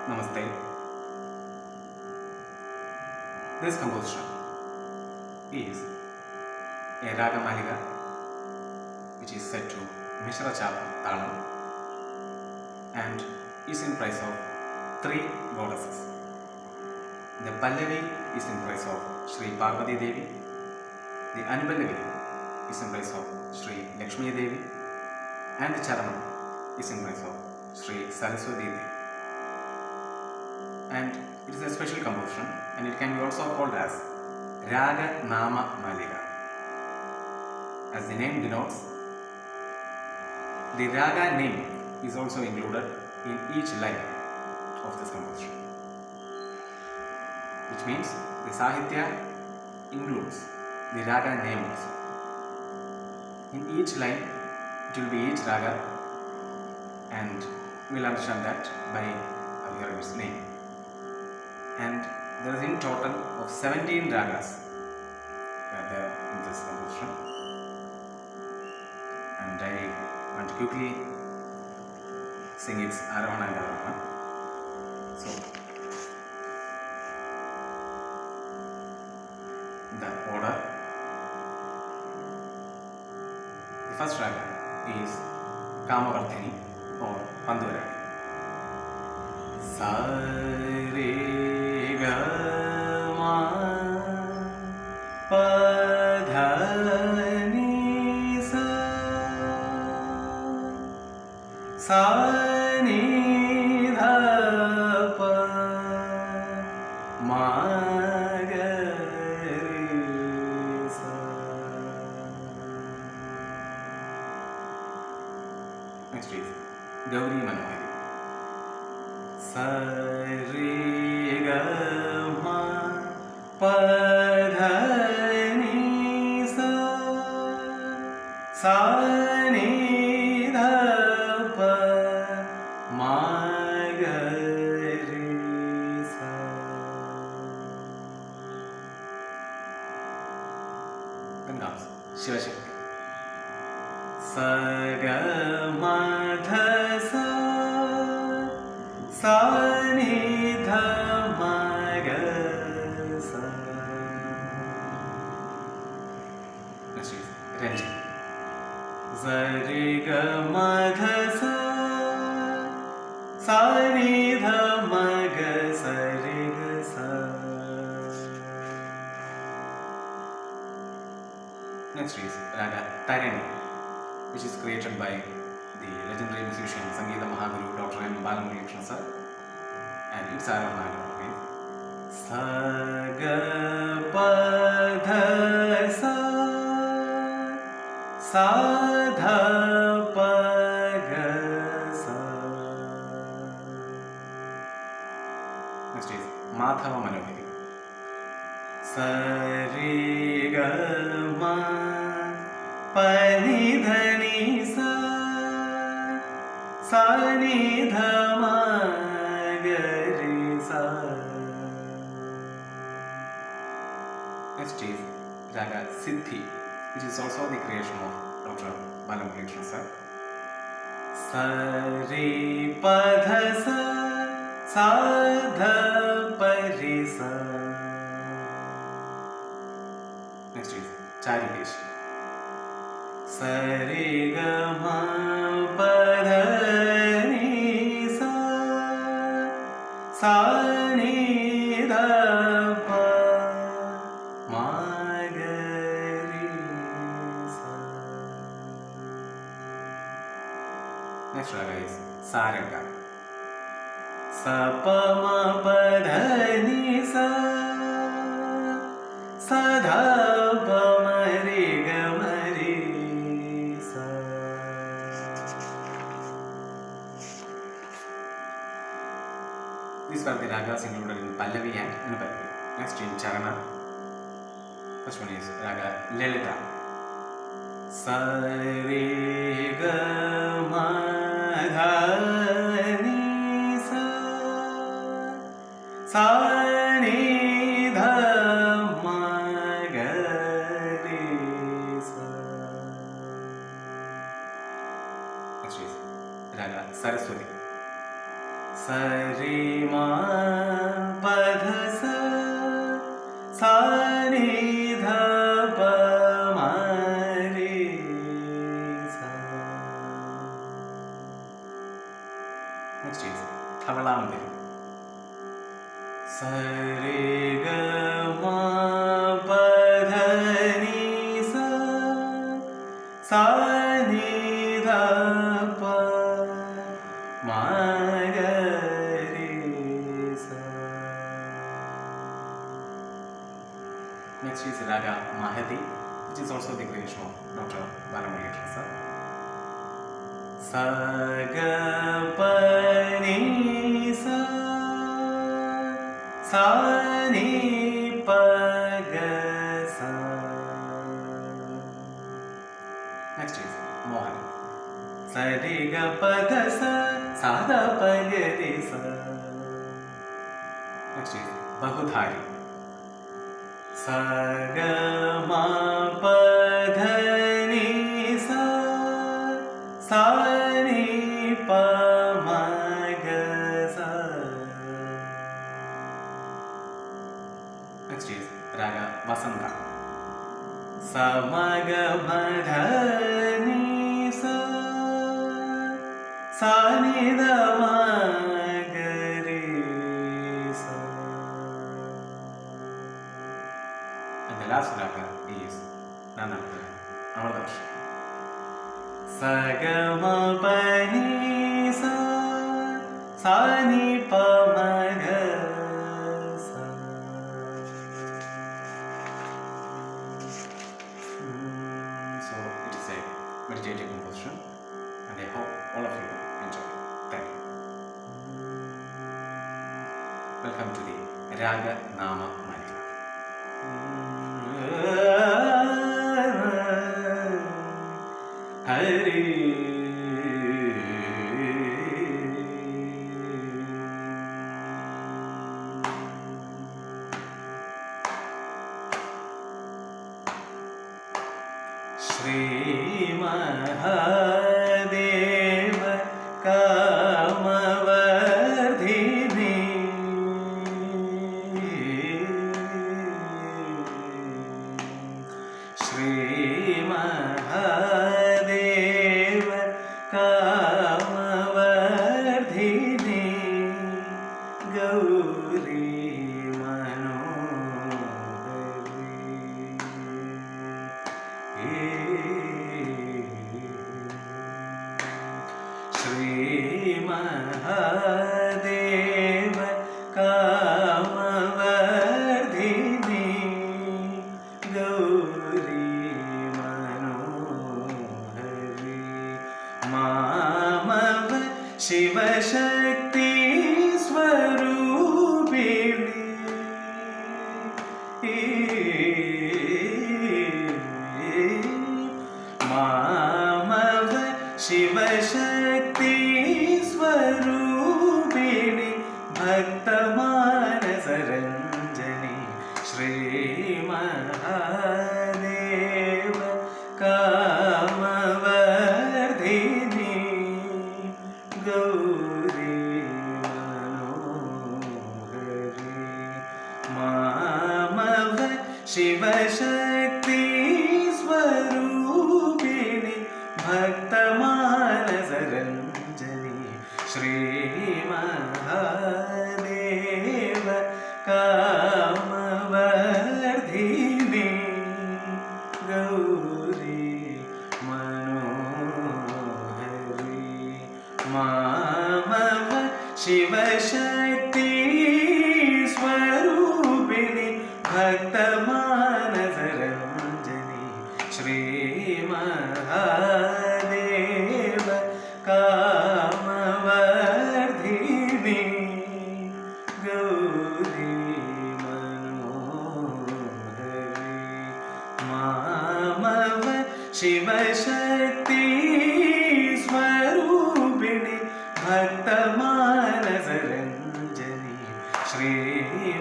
Namaste. This composition is a Raga Malika which is set to Mishra Chapa Talam and is in praise of three goddesses. The Pallavi is in praise of Sri Parvati Devi, the Anupallavi is in praise of Sri Lakshmi Devi, and the Charanam is in praise of Sri Saraswati Devi. And it is a special composition and it can be also called as Raga Nama Malika. As the name denotes, the Raga name is also included in each line of this composition, which means the Sahitya includes the Raga name also. In each line it will be each Raga, and we will understand that by hearing its name. And there is in total of 17 ragas that are in this composition, and I want to quickly sing its Aravana and Aravana. So, the order, the first raga is Kamavardhini or Panduragi. Sa re pa dha ni sa sa ni dha pa ma ga re sa. Next is Gauri Manohari. Sa re ga ma pa dha ni sa sa ni dha pa ma ga re sa. Then comes Shiva Shakti. Sa ga ma dha sa sa ni dha ma ga sa. Next is Ranjini. Sa re ga ma dha sa sa ni dha ma ga sa re ga sa. Next is Raga Tarani, which is created by the legendary musician Sangeeta Mahaguru Dr. M. Balamurali sir, and its Aravana is sa ga pa dha sa sa dha pa ga sa. Next is Madhava Manohari. Sa re ga ma pa ni dha ni sa sa ni dha ma ga re sa. Next is Raga Siddhi, which is also the creation of Dr. Balamurali sir. Sa re pa dha sa sa dha pa re sa. Next is Charikesh. Sa re ga ma pa dha ni sa sa ni dha pa ma ga re sa. Next raga is Saranga. Sa pa ma pa dha ni sa sa dha pa ma re ga ma re sa. These were the ragas included in Pallavi and Anupallavi. Next in Charana. First one is Raga Lalita. Sa re ga ma dha ni sa sa ni dha ma ga re sa. Next is Raga Saraswati. सरे मा पध सा नि ध प म रे सा. Next is Thavalambe. Sare ga ma pa dha ni sa sa ni dha pa ma ga re sa. Next is Raga Mahadi, which is also the creation of Dr. Balamurali Krishna. Sa ga pa ni sa sa ni pa ga sa. Next is Mohan. Sa re ga pa dha sa sa da pa ga re sa. Next is Bahudhari. Sa ga ma pa dha ni sa sa ni pa ma ga sa. Next is Raga Vasanta. Sa ma ga ma dha ni sa sa ni da ma ga re sa. And the last raga is none other than Amardash. Sa ga ma pa ni sa sa ni pa ma ga sa. So it is a meditative composition, and I hope all of you enjoy. Thank you. Welcome to the Raga Nama Malika. Hari Shri Mahadeva Kamavardhini Shri Mahadeva Kamavardhini Gauri Shri Mahadeva Kamavardhini Gauri Manohari Mamav Shiva Shakti Swarupini Mamav Shiva Shakti Swarupini Bhakta Manasa Ranjani Shri Mahadeva Kamavardhini Gauri Manohari Mamav Shiva Shakti Swarupini Bhakta Manasa Ranjani Shri Mahadeva Kamavardhini Gauri Manohari Mamav Shiva Shakti Swarupini Bhakta Manasa Ranjani Shri Mahadeva Kamavardhini Gauri Manohari Mamav Shiva Shakti Swarupini Bhakta Manasa Ranjani Shri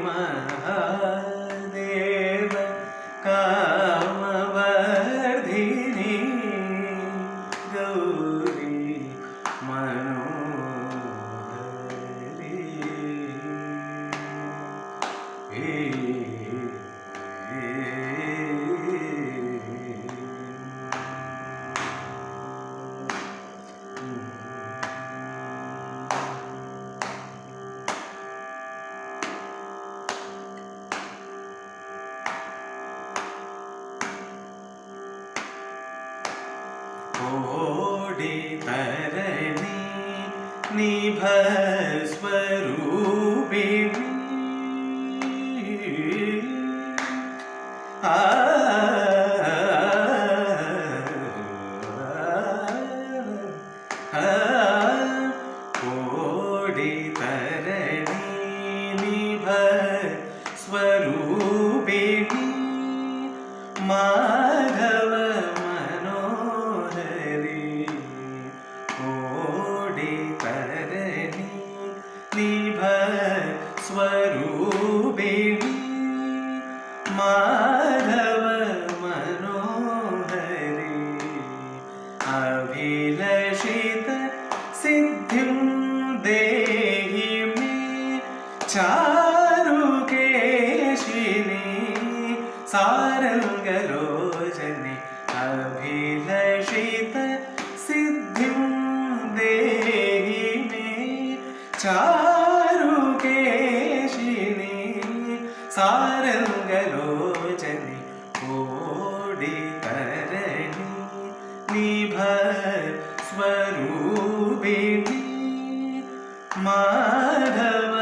Mahadeva Kamavardhini Gauri Manohari. निभ स्वरूपिणी कोडि तरणि निभ स्वरूपिणी माधव मनोहरी कोडि तरणि निभ स्वरूपिणी माधव मनोहरी अभिलषित सिद्धिं देहि मे चारुकेशिनी सारंगलोचने अभिलषित सिद्धिं देहि मे चारुकेशिनी सारंगलोचने कोडि तरणि निभ स्वरूपिणी माधव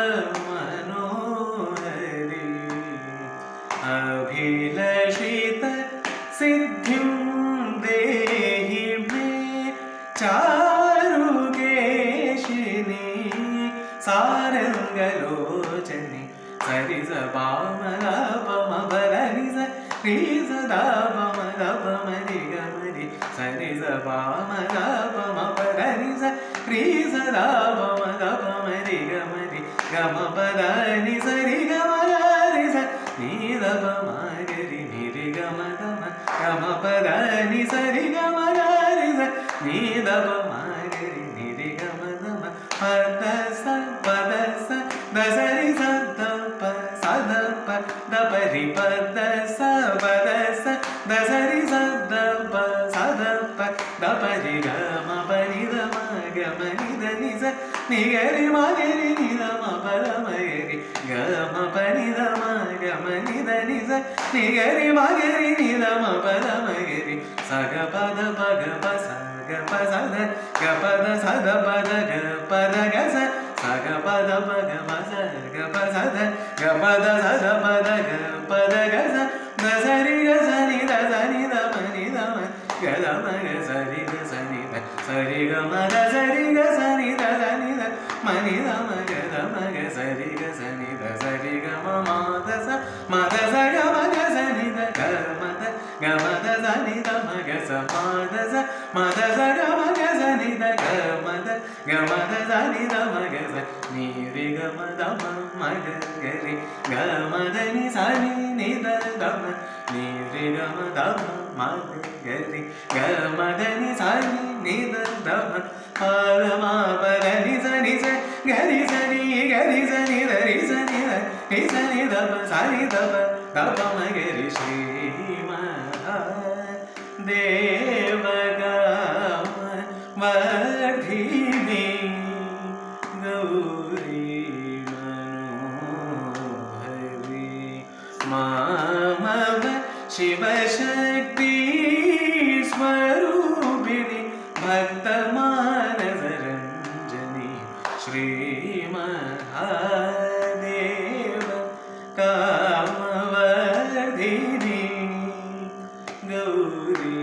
मनोहरी अभिलषित सिद्धिं देहि मे चारुकेशिनी सारंगलोचने सरि स पाम पम भरनि स रि स दा पम पम रि ग मरि सरि स पाम पम भरनि स रि स दा पम पम रि ग मरि ग म पद नि स रि ग म रि स नि द प म ग रि नि रि ग म द म ग म पद नि स रि ग म रि स नि द प म ग रि नि रि ग म द म पद स द स रि स द प स द प द प रि प द स द स रि स द प स द प द प रि ग म प नि द म ग म नि द नि स नि ग रि म ग रि नि द म प द म ग रि ग म प नि द म ग म नि द नि स नि ग रि म ग रि नि द म प द म ग रि स ग प द प ग प स ग प स द ग प द स द प द ग प द ग स स ग प द प ग प स ग प स द ग प द स द प द ग प द ग स द स रि ग स नि द म नि द म ग द म ग स रि ग स नि द स रि ग म द स रि ग स नि द म नि द म ग द म ग स रि ग स नि द स रि ग म म द स ग म ग स नि द ग म द स नि द म ग स म द स ग म ग स नि द ग म द स नि द म ग स नि रि ग म द म ग ग रि ग म द नि स नि द द म नि रि ग म द म ग ग रि ग म द नि स नि द द म प द म प द नि स ग रि स नि ग रि स नि द रि स नि द रि स नि द प स नि द प द प म ग रि श्री देवगाम वर्धिनी गौरी मनोहरी मामव शिवशक्ति स्वरूपिणी भक्तमानसरञ्जनी श्रीमहादेव कामवर्धिनी गौरी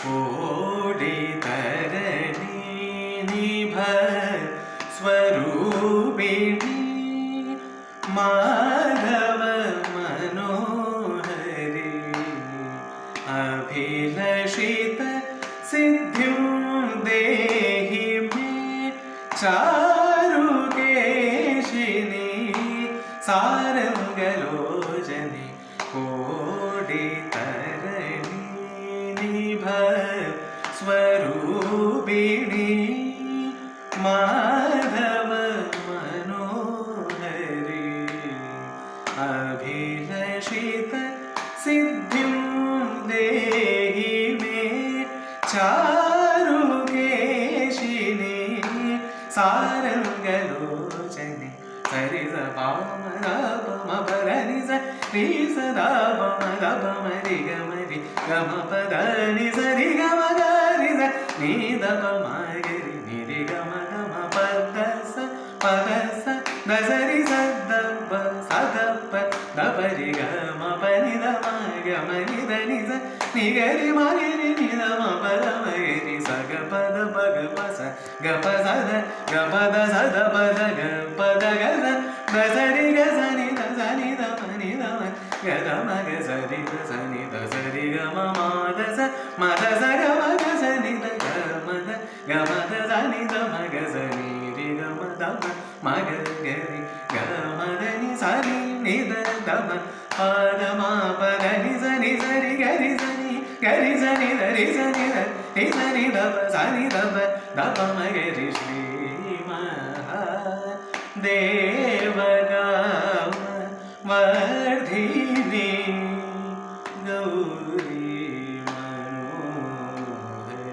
कोडि तरणि निभ स्वरूपिणी माधव मनोहरी अभिलषित सिद्धिं देहि मे चारुकेशिनी सारंगलोचने कोडि तरणि निभ स्वरूपिणी माधव मनोहरी अभिलषित सिद्धिं देहि चारुकेशिनी सारंगलोचने सरिस पामपमपरनि रि सदा पमदपमरि गमरि गमपदनि सरि गम गरि नि दपमगरि निरि गम गम पदस पदस दसरि सदप सदप दपरि गम पनि दमगमनि दनि निगरि मगरि निदम पदमगरि सग पद पग पस गप सद गपद सद पद गपद गज दसरि गसनि दसनि दमनि दम गदम गसरि दसनि दसरि गम मादस मदस गम गसनि द गमद गमद सनि दम गसनि रि गम दम मग गरि गमदनि सरि निद दम पद मा पद नि सनि सरि गरि सनि गरि सनि दरि सनि द नि सनि दप सनि दप दप मगरि श्री महादेवगाम वर्धिनी गौरी मनोहरी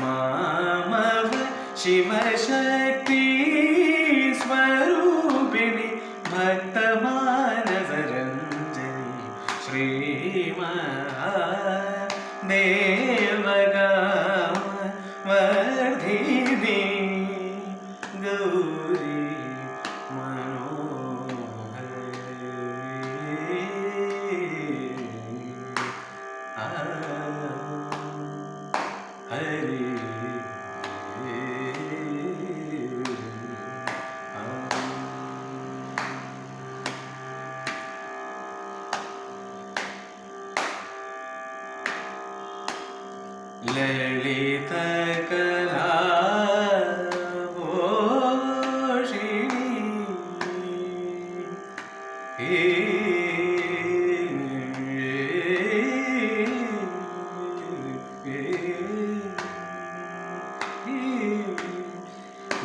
मामव शिवशक्ति स्वरूपिणी भक्तमानसरञ्जनी श्री महादेवगाम वर्धिनी गौरी हरि ललित कला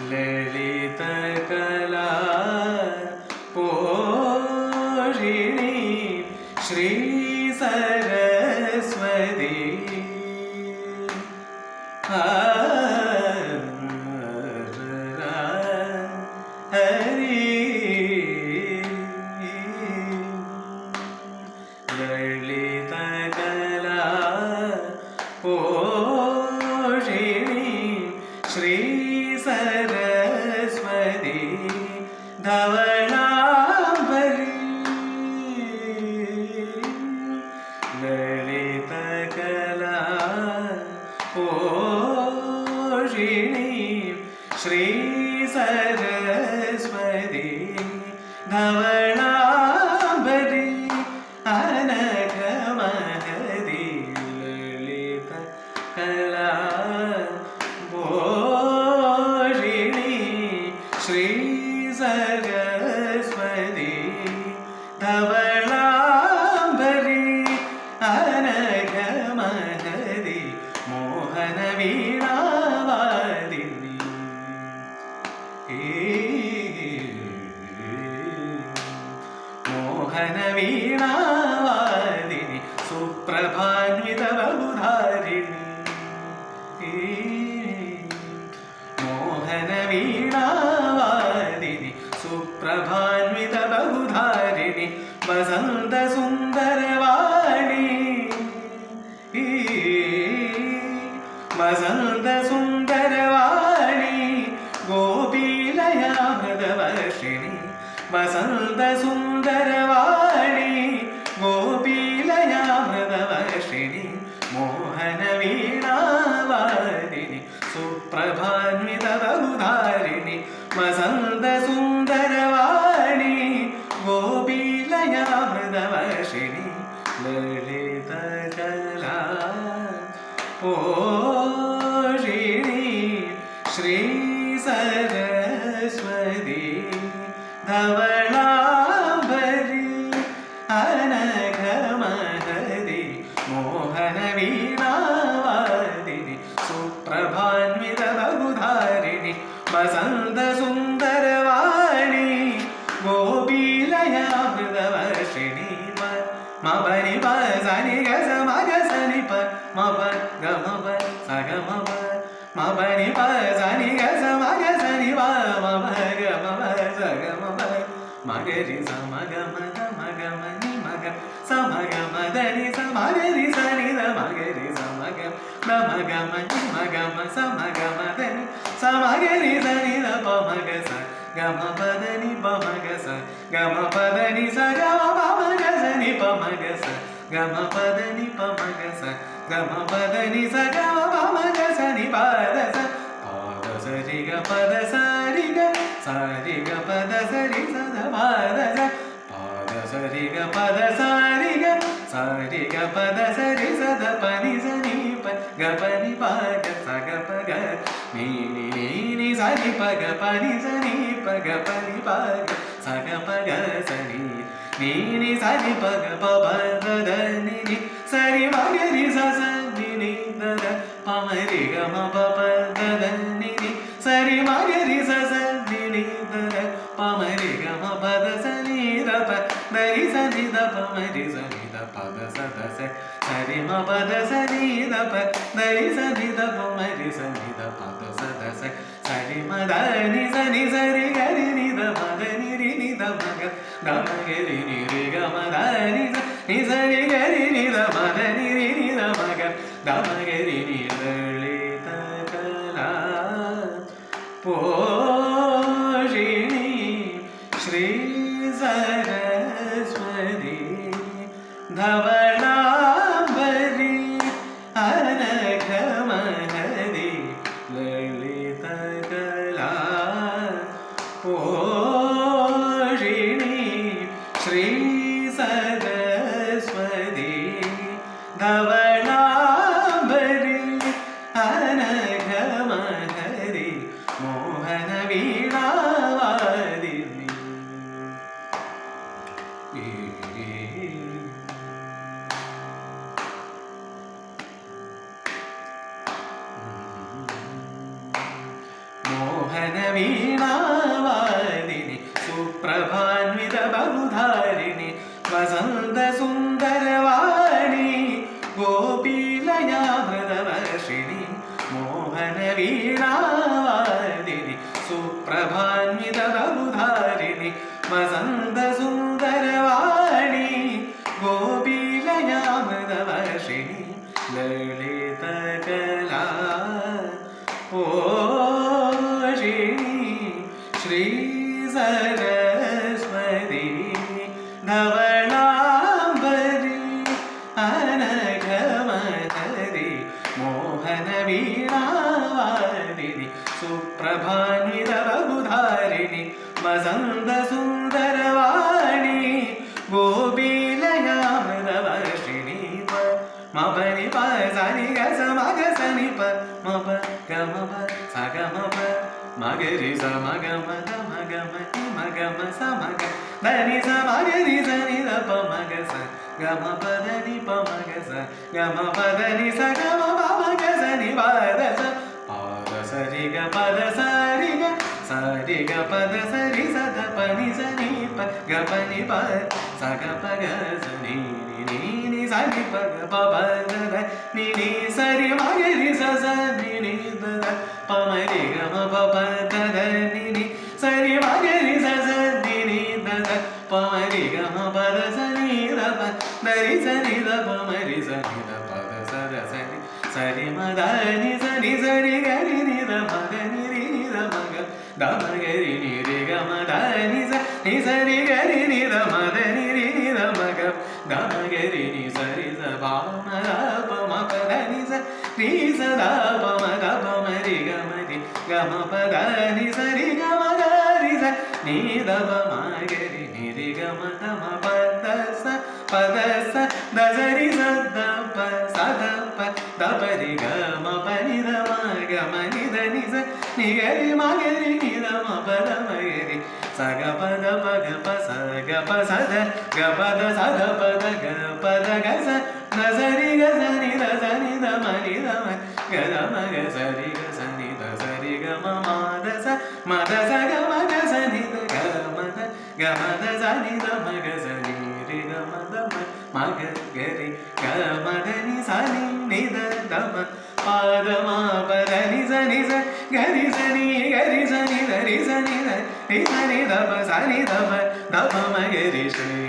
ललित कला पोषिणी श्री सरस्वती हरि ललित कला पोषिणी श्री सरस्वती धवलांबरी ललित कला पोषिणी श्री सरस्वती धवलांबरी अनघ महदी ललित कला श्री सरस्वती धवलांबरी अनघ महदी मोहन वीणावादिनी मोहन वीणावादिनी सुप्रभान्वित बहुधारिणी मोहन वीणावादिनी सुप्रभान्वित बहुधारिणी वसंत सुंदरवाणी वसंत सुंदरवाणी गोपीलयामृतवर्षिणी वसंत सुंदरवाणी गोपीलयामृतवर्षिणी मोहन वीणावादिनी सुप्रभान्वित बहुधारिणी वसंत सुंदरवाणी गोपीलयामृतवर्षिणी ललित कला पोषिणी श्री सरस्वती धवलांबरी अनघ महदी मोहन वीणावादिनी सुप्रभान्वित बहुधारिणी वसंत सुंदरवाणी गोपीलयामृतवर्षिणी मपनि प सनि ग स म ग स नि प म प ma pa sa ga ma pa ma pa ni pa sa ni ga sa ma ni pa ma pa ga ma pa sa ga ma pa ma ga ri sa ma ga ma ni ma ga sa ma ga ma da ni sa ma ga ri sa ni da ma ga ri sa ma ga ni ma ga ma sa ma ga ma da ni sa ma ga ri sa ni da pa ma ga sa ga ma pa da ni pa ma ga sa ga ma pa da ni sa ga ma pa ma ga sa ni pa ma ga sa ga ma pa da ni pa ma ga sa ga ma pa da ni sa ga ma pa ma ga sa ni pa da sa ri ga pa da sa ri ga pa da sa ri sa da pa da sa ri ga pa da sa ri ga pa da sa ri sa da pa ni sa ni pa ga pa ni pa ga sa ga pa ga ni sa ni pa ga pa ni sa ni pa ga pa ni pa ga sa ga pa ga sa ni sa ni pa ga pa pa da da ni sa ri ma ga ri sa sa ni da da pa ma ri ga ma pa pa da da ni sa ri ma ga ri sa sa ni da da pa ma ri ga ma pa da sa ni da pa da ri sa ni da pa ma ri sa ni da pa da sa ri ma pa da sa ni da pa da ri sa ni da pa ma ri sa ni da pa da sa ri ma da ni sa ri ga ri ni da ma da ni ri ni da ma ga da ma ga ri ni ri ga ma da ni sa ri ga ri ni da ma da ni ri ni da ma ga da ma ga ri ni ലളിത കലാ പോഷിണി ശ്രീ സരസ്വതി ധവളാംബരി അനഘമഹരി ലളിത കലാ പോഷിണി ശ്രീ സരസ്വതി ധവളാംബരി അനഘമഹരി മോഹന വീണാവാദിനി മോഹന വീണാവാദിനി സുപ്രഭാന്വിത ബഹുധാരിണി വസന്ത സുന്ദരവാണി ഗോപീലയാമൃതവർഷിണി മോഹന വീണാവാദിനി സുപ്രഭാന്വിത ബഹുധാരിണി വസന്ത സുന്ദരവാണി ഗോപീലയാമൃതവർഷിണി ലളിത കലാ പോഷിണി ശ്രീ സരസ്വതി ധവളാംബരി അനഘമഹരി മോഹന വീണാവാദിനി സുപ്രഭാന്വിത ബഹുധാരിണി വസന്ത സുന്ദരവാണി ഗോപീലയാമൃതവർഷിണി മപനി പ സനി ഗ സ മഗ സനി പ മപ ഗ മപ സ ഗ മപ മഗരി സ മഗ മഗ മഗ മതി മഗ മ സ മഗ ധനി സ മഗരി സ നി ധ പ മഗ സ ഗ മ പ ധ നി പ മഗ സ ഗ മ പ ധ നി സ ഗ മ പ മഗ സ നി പ ധ സ പ ധ സ രി ഗ പ ധ സ രി ഗ സ രി ഗ പ ധ സ രി സ ധ പ നി സ നി പ ഗ പ നി പ സ ഗ പ ഗ സ നി നി സ നി പ ഗ പ പ ധ ധ നി സ രി മ ഗ രി സ സ നി ധ ധ പ മ രി ഗ മ പ പ ധ ധ നി സ രി മ ഗ രി സ സ നി ധ ധ പ മ രി ഗ മ പ ധ സ നി ധ പ ധ രി സ നി ധ പ മ രി സ നി ധ പ ധ സ ധ സ നി സ രി മ ധ നി സ രി ഗ രി നി ധ മ ഗ നി രി നി ധ മ ഗ ധ മ ഗ രി നി രി ഗ മ ധ നി സ രി ഗ രി നി ധ മ ധ നി രി നി ധ മ ഗ ധ മ ഗ രി നി സ രി സ പ മ ധ പ മ പ ധ നി സ രി സ ധ പ മ ധ പ മ രി ഗ മ രി ഗ മ പ ധ നി സ രി ഗ മ ഗ രി സ നി ധ പ മ ഗ രി നി രി ഗ മ ധ മ പ ധ സ പ ധ സ ധ സ രി സ ധ പ സ ധ പ ധ പ രി ഗ മ പ നി ധ മ ഗ മ നി ധ നി സ നി ഗ രി മ ഗ രി നി ധ മ പ ധ മ ഗ രി സ ഗ പ ധ പ ഗ പ സ ഗ പ സ ധ ഗ പ ധ സ ധ പ ധ ഗ പ ധ ഗ സ ധ സ രി ഗ സ നി ധ സ നി ധ മ നി ധ മ ഗ ധ മ ഗ സ രി ഗ സ നി ധ സ രി ഗ മ മ ധ സ മ ധ സ ഗ മ ഗ സ നി ധ ഗ മ ധ ഗ മ ധ സ നി ധ മ ഗ സ നി രി ഗ മ ധ മ ഗ ഗ രി ഗ മ ധ നി സ നി నిద దమ పాదమా పద నిజ నిజ గరి సని ధరి సని ధరి సని దమ సని దమ దమ మగరి శ్రీ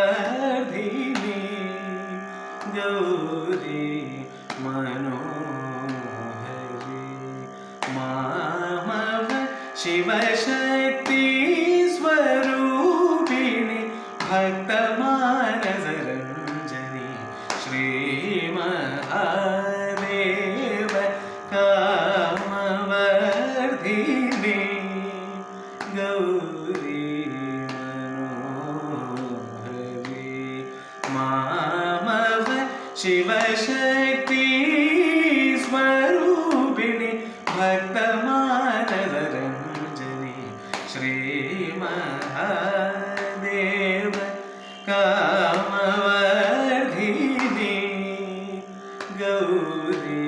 దేవకామవర్ధిని గౌరీ మనోహరి మామవ శివశక్తి స్వరూపిణి భక్తమానసరంజని శ్రీ మహాదేవ కామవర్ధిని గౌరీ మనోహరి మామవ శివశక్తి స్వరూపిణి భక్తమానసరంజని శ్రీ మహాదేవ కామవర్ధిని గౌరీ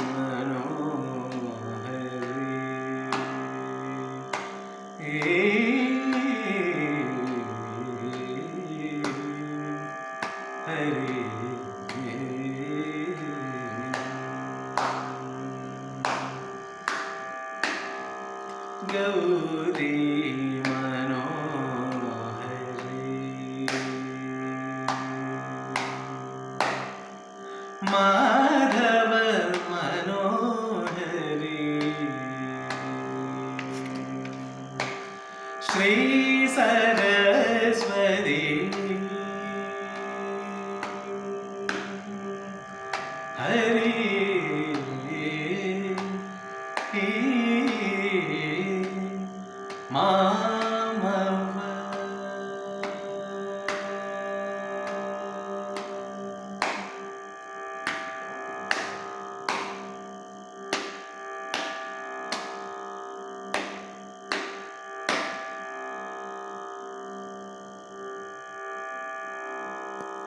మనోహరి హరి గౌరీ మనోహరి మా